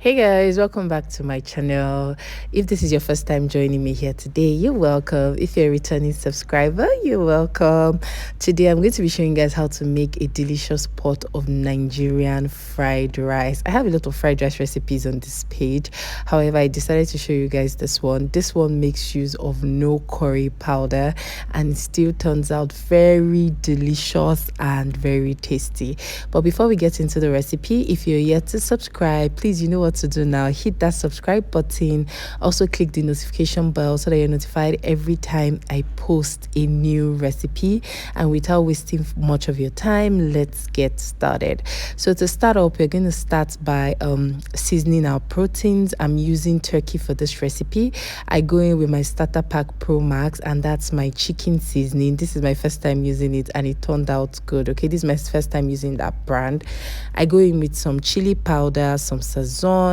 Hey guys, welcome back to my channel. If this is your first time joining me here today, you're welcome. If you're a returning subscriber, you're welcome. Today I'm going to be showing you guys how to make a delicious pot of Nigerian fried rice. I have a lot of fried rice recipes on this page. However, I decided to show you guys this one. This one makes use of no curry powder and it still turns out very delicious and very tasty. But before we get into the recipe, if you're yet to subscribe, please, you know what to do now. Hit that subscribe button. Also click the notification bell so that you're notified every time I post a new recipe. And without wasting much of your time, let's get started. So to start up, we're going to start by seasoning our proteins. I'm using turkey for this recipe. I go in with my starter pack Pro Max, and that's my chicken seasoning. This is my first time using it and it turned out good. Okay, this is my first time using that brand. I go in with some chili powder, some sazon.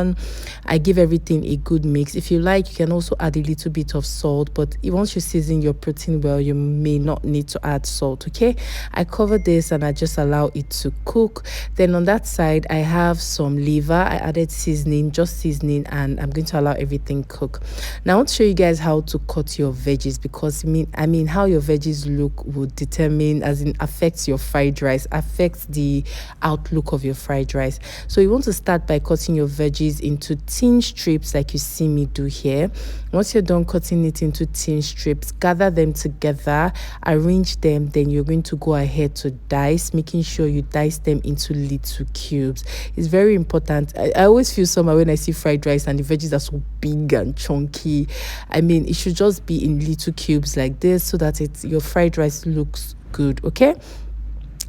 I give everything a good mix. If you like, you can also add a little bit of salt, but once you season your protein well, you may not need to add salt. Okay, I cover this and I just allow it to cook. Then on that side, I have some liver. I added seasoning, just seasoning, and I'm going to allow everything cook. Now I want to show you guys how to cut your veggies, because I mean how your veggies look will determine, as in affects your fried rice, affects the outlook of your fried rice. So you want to start by cutting your veggies into thin strips like you see me do here. Once you're done cutting it into thin strips, gather them together, arrange them, then you're going to go ahead to dice, making sure you dice them into little cubes. It's very important. I always feel somehow when I see fried rice and the veggies are so big and chunky. I mean, it should just be in little cubes like this so that your fried rice looks good. Okay,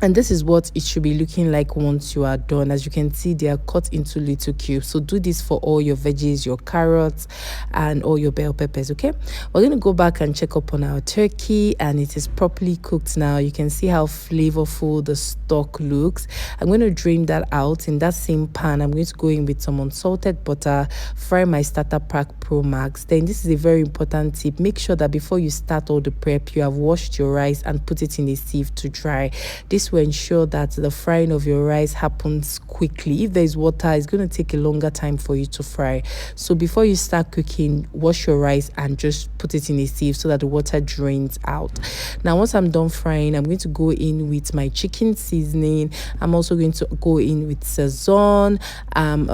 and this is what it should be looking like once you are done. As you can see, they are cut into little cubes. So do this for all your veggies, your carrots, and all your bell peppers. Okay, we're going to go back and check up on our turkey, and it is properly cooked now. You can see how flavorful the stock looks. I'm going to drain that out. In that same pan, I'm going to go in with some unsalted butter, fry my starter pack Pro Max. Then this is a very important tip: make sure that before you start all the prep, you have washed your rice and put it in a sieve to dry. This will ensure that the frying of your rice happens quickly. If there is water, it's going to take a longer time for you to fry. So before you start cooking, wash your rice and just put it in a sieve so that the water drains out. Now once I'm done frying, I'm going to go in with my chicken seasoning. I'm also going to go in with sazon. I'm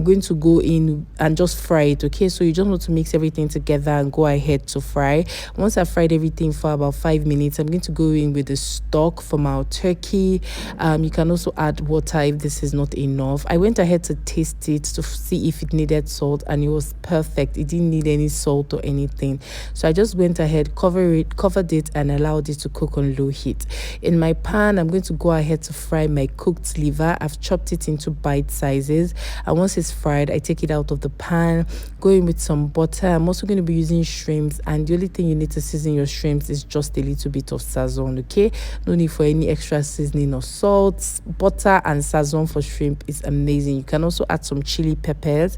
going to go in and just fry it. Okay, so you just want to mix everything together and go ahead to fry. Once I've fried everything for about 5 minutes, I'm going to go in with the stock from our turkey. You can also add water if this is not enough. I went ahead to taste it to see if it needed salt, and it was perfect. It didn't need any salt or anything. So I just went ahead, covered it, and allowed it to cook on low heat. In my pan, I'm going to go ahead to fry my cooked liver. I've chopped it into bite sizes, and once it's fried, I take it out of the pan, go in with some butter. I'm also going to be using shrimps, and the only thing you need to season your shrimps is just a little bit of sazon. Okay, no need for any extra seasoning or salt. Butter and sazon for shrimp is amazing. You can also add some chili peppers.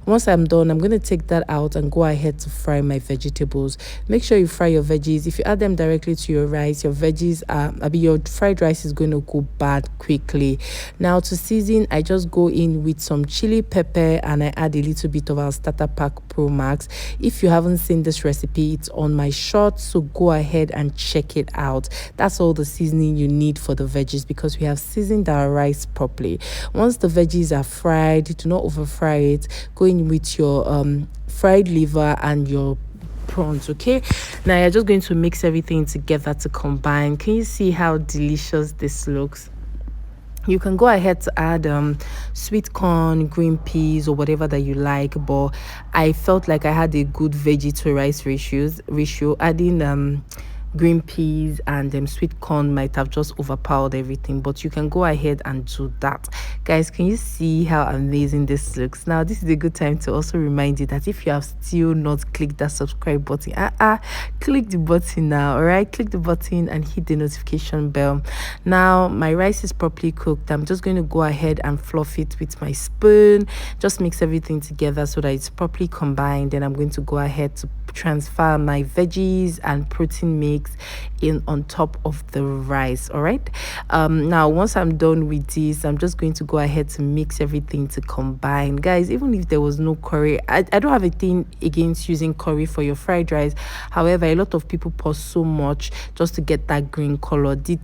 Once I'm done, I'm going to take that out and go ahead to fry my vegetables. Make sure you fry your veggies. If you add them directly to your rice, your veggies your fried rice is going to go bad quickly. Now to season, I just go in with some chili pepper and I add a little bit of our starter pack Pro Max. If you haven't seen this recipe, it's on my short, so go ahead and check it out. That's all the seasoning you need for the veggies, because we have seasoned our rice properly. Once the veggies are fried, do not over fry it. Go in with your fried liver and your prawns. Okay, now you're just going to mix everything together to combine. Can you see how delicious this looks? You can go ahead to add sweet corn, green peas, or whatever that you like, but I felt like I had a good veggie to rice ratio. Adding green peas and sweet corn might have just overpowered everything, but you can go ahead and do that. Guys, can you see how amazing this looks? Now this is a good time to also remind you that if you have still not clicked that subscribe button, click the button now. All right, click the button and hit the notification bell. Now my rice is properly cooked. I'm just going to go ahead and fluff it with my spoon. Just mix everything together so that it's properly combined. Then I'm going to go ahead to transfer my veggies and protein mix in on top of the rice. All right. Now once I'm done with this, I'm just going to go ahead to mix everything to combine. Guys, even if there was no curry, I don't have a thing against using curry for your fried rice. However, a lot of people pour so much just to get that green color. The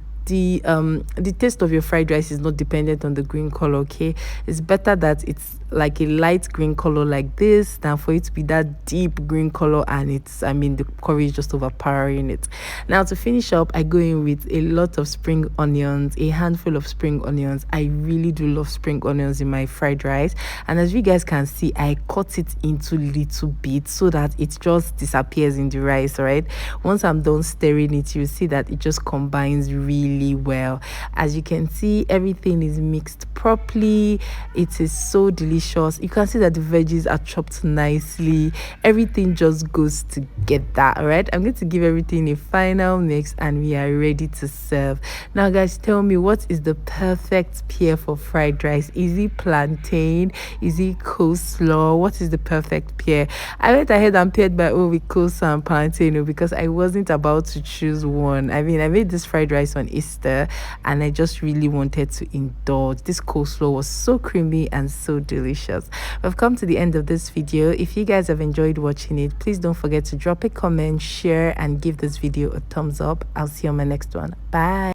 taste of your fried rice is not dependent on the green color. Okay, it's better that it's like a light green color like this than for it to be that deep green color and it's, I mean, the curry is just overpowering it. Now to finish up, I go in with a lot of spring onions, a handful of spring onions. I really do love spring onions in my fried rice, and as you guys can see, I cut it into little bits so that it just disappears in the rice. All right, once I'm done stirring it, you see that it just combines really well. As you can see, everything is mixed properly. It is so delicious. You can see that the veggies are chopped nicely. Everything just goes together. All right, I'm going to give everything a final mix and we are ready to serve. Now guys, tell me, what is the perfect pair for fried rice? Is it plantain? Is it coleslaw? What is the perfect pair? I went ahead and paired my own with coleslaw and plantain because I wasn't about to choose one. I mean, I made this fried rice on Easter and I just really wanted to indulge. This coleslaw was so creamy and so delicious. We've come to the end of this video. If you guys have enjoyed watching it, please don't forget to drop a comment, share, and give this video a thumbs up. I'll see you on my next one. Bye.